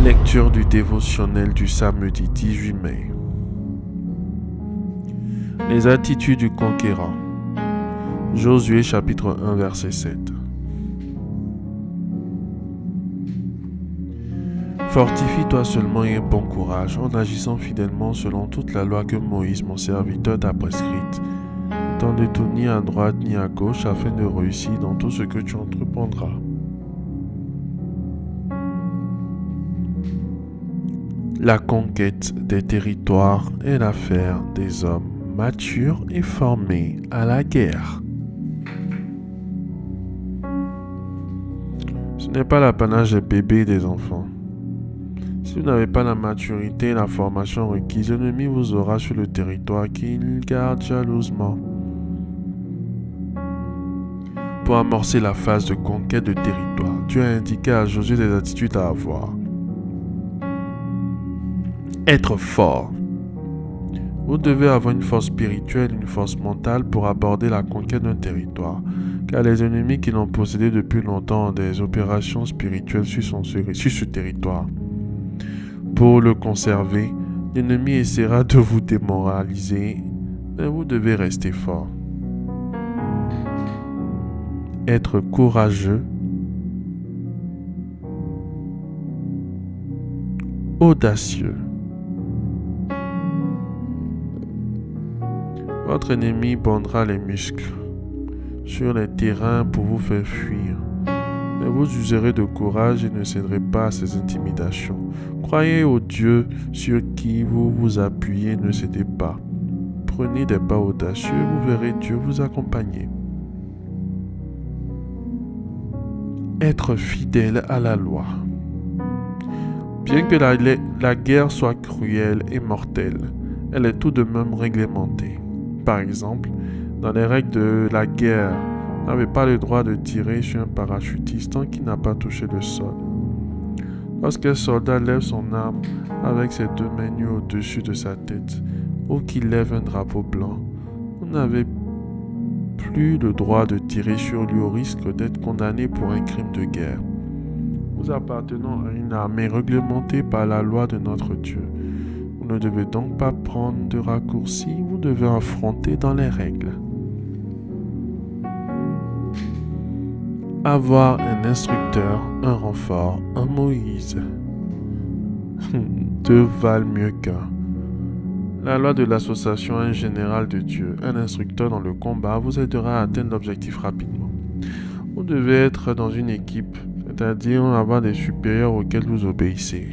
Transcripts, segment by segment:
Lecture du dévotionnel du samedi 18 mai. Les attitudes du conquérant. Josué chapitre 1 verset 7. Fortifie-toi seulement et aie bon courage en agissant fidèlement selon toute la loi que Moïse, mon serviteur, t'a prescrite, étant de tout ni à droite ni à gauche afin de réussir dans tout ce que tu entreprendras. La conquête des territoires est l'affaire des hommes matures et formés à la guerre. Ce n'est pas l'apanage des bébés et des enfants. Si vous n'avez pas la maturité et la formation requise, l'ennemi vous aura sur le territoire qu'il garde jalousement. Pour amorcer la phase de conquête de territoire, Dieu a indiqué à Josué des attitudes à avoir. Être fort. Vous devez avoir une force spirituelle, une force mentale pour aborder la conquête d'un territoire, car les ennemis qui l'ont possédé depuis longtemps ont des opérations spirituelles sur ce territoire. Pour le conserver, l'ennemi essaiera de vous démoraliser, mais vous devez rester fort. Être courageux, audacieux. Votre ennemi bandera les muscles sur les terrains pour vous faire fuir. Mais vous userez de courage et ne céderez pas à ses intimidations. Croyez au Dieu sur qui vous vous appuyez, ne cédez pas. Prenez des pas audacieux, vous verrez Dieu vous accompagner. Être fidèle à la loi. Bien que la guerre soit cruelle et mortelle, elle est tout de même réglementée. Par exemple, dans les règles de la guerre, vous n'avez pas le droit de tirer sur un parachutiste tant qu'il n'a pas touché le sol. Lorsqu'un soldat lève son arme avec ses deux mains nues au-dessus de sa tête ou qu'il lève un drapeau blanc, vous n'avez plus le droit de tirer sur lui au risque d'être condamné pour un crime de guerre. Nous appartenons à une armée réglementée par la loi de notre Dieu. Vous ne devez donc pas prendre de raccourcis, vous devez affronter dans les règles. Avoir un instructeur, un renfort, un Moïse. Deux valent mieux qu'un. La loi de l'association, un général de Dieu, un instructeur dans le combat vous aidera à atteindre l'objectif rapidement. Vous devez être dans une équipe, c'est-à-dire avoir des supérieurs auxquels vous obéissez.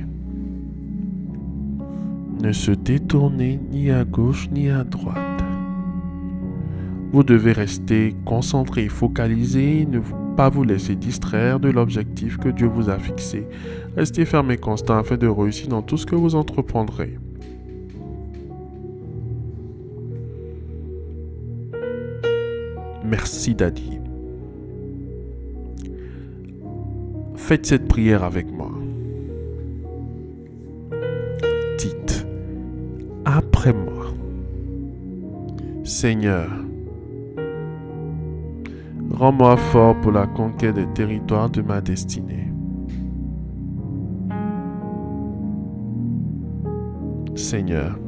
Ne se détournez ni à gauche ni à droite. Vous devez rester concentré, focalisé, ne pas vous laisser distraire de l'objectif que Dieu vous a fixé. Restez ferme et constant afin de réussir dans tout ce que vous entreprendrez. Merci Daddy. Faites cette prière avec moi. Dites après moi. Seigneur, rends-moi fort pour la conquête des territoires de ma destinée. Seigneur,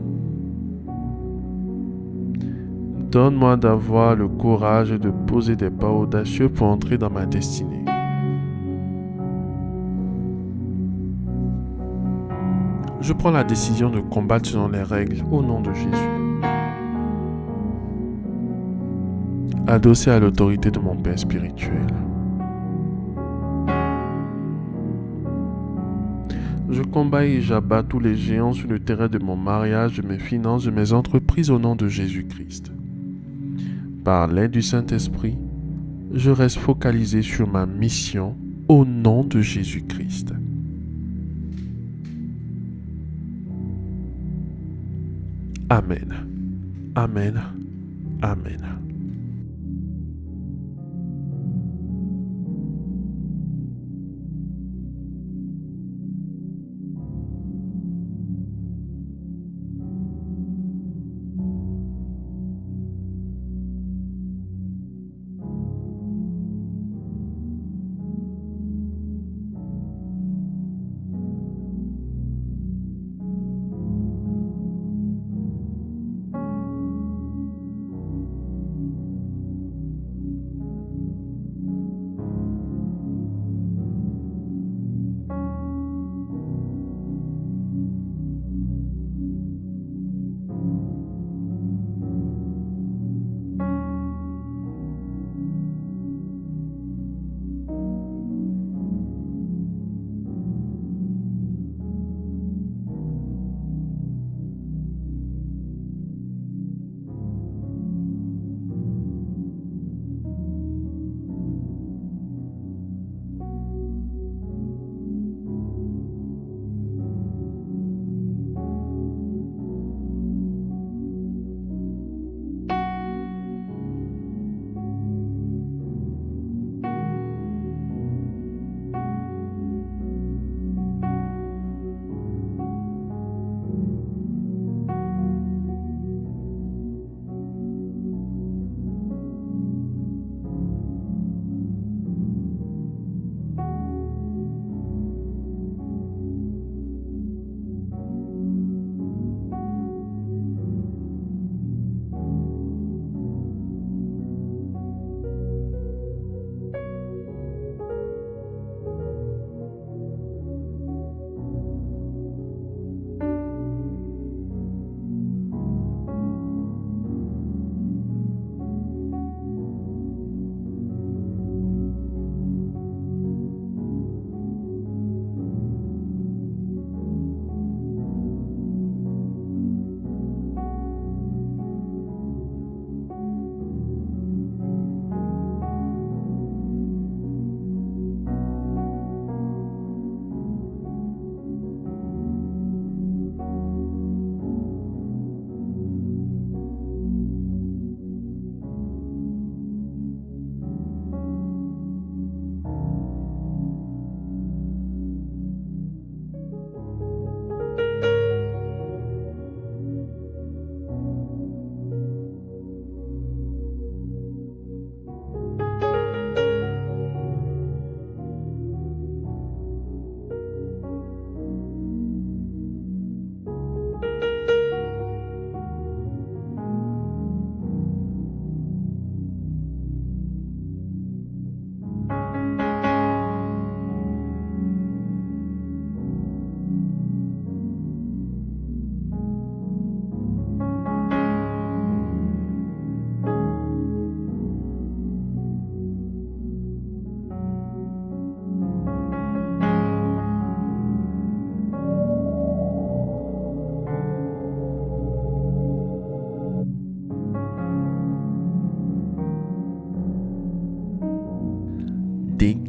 donne-moi d'avoir le courage de poser des pas audacieux pour entrer dans ma destinée. Je prends la décision de combattre selon les règles au nom de Jésus. Adossé à l'autorité de mon Père spirituel. Je combats et j'abats tous les géants sur le terrain de mon mariage, de mes finances, de mes entreprises au nom de Jésus-Christ. Par l'aide du Saint-Esprit, je reste focalisé sur ma mission au nom de Jésus-Christ. Amen. Amen. Amen.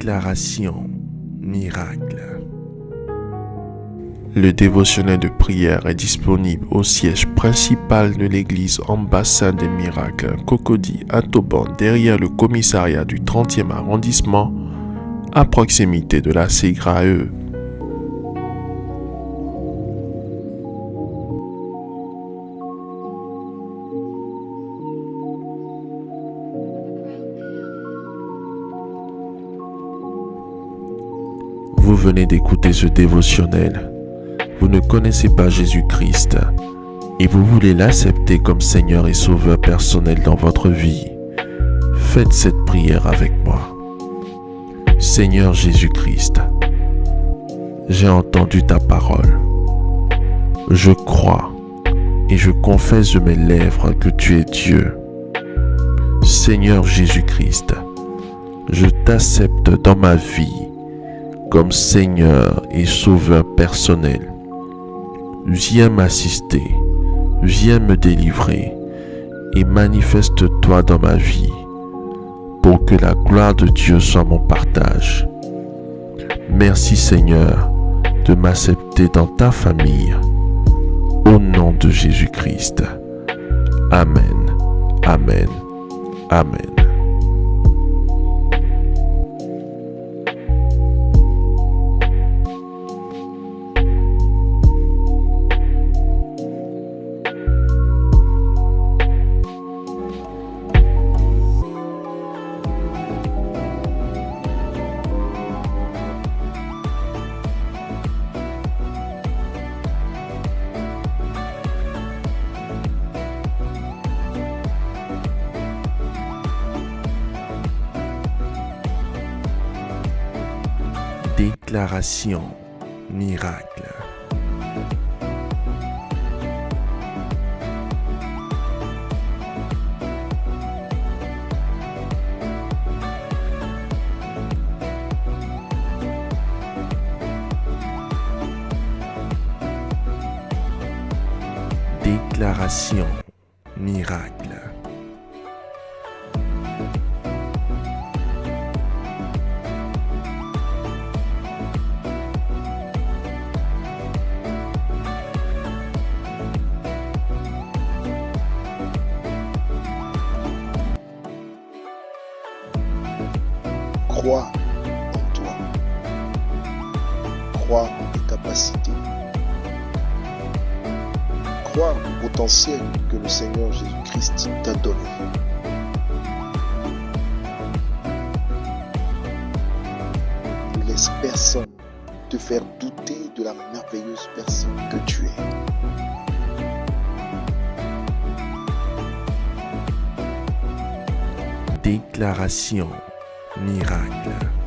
Déclaration miracle. Le dévotionnel de prière est disponible au siège principal de l'église Ambassade des Miracles, Cocody à Toban, derrière le commissariat du 30e arrondissement, à proximité de la CGRAE. Vous venez d'écouter ce dévotionnel. Vous ne connaissez pas Jésus-Christ et vous voulez l'accepter comme Seigneur et Sauveur personnel dans votre vie. Faites cette prière avec moi. Seigneur Jésus-Christ, j'ai entendu ta parole. Je crois et je confesse de mes lèvres que tu es Dieu. Seigneur Jésus-Christ, je t'accepte dans ma vie comme Seigneur et Sauveur personnel. Viens m'assister, viens me délivrer et manifeste-toi dans ma vie pour que la gloire de Dieu soit mon partage. Merci Seigneur de m'accepter dans ta famille. Au nom de Jésus-Christ. Amen, Amen, Amen. Déclaration miracle. Déclaration miracle. Crois en toi. Crois en tes capacités. Crois au potentiel que le Seigneur Jésus-Christ t'a donné. Ne laisse personne te faire douter de la merveilleuse personne que tu es. Déclaration miracle.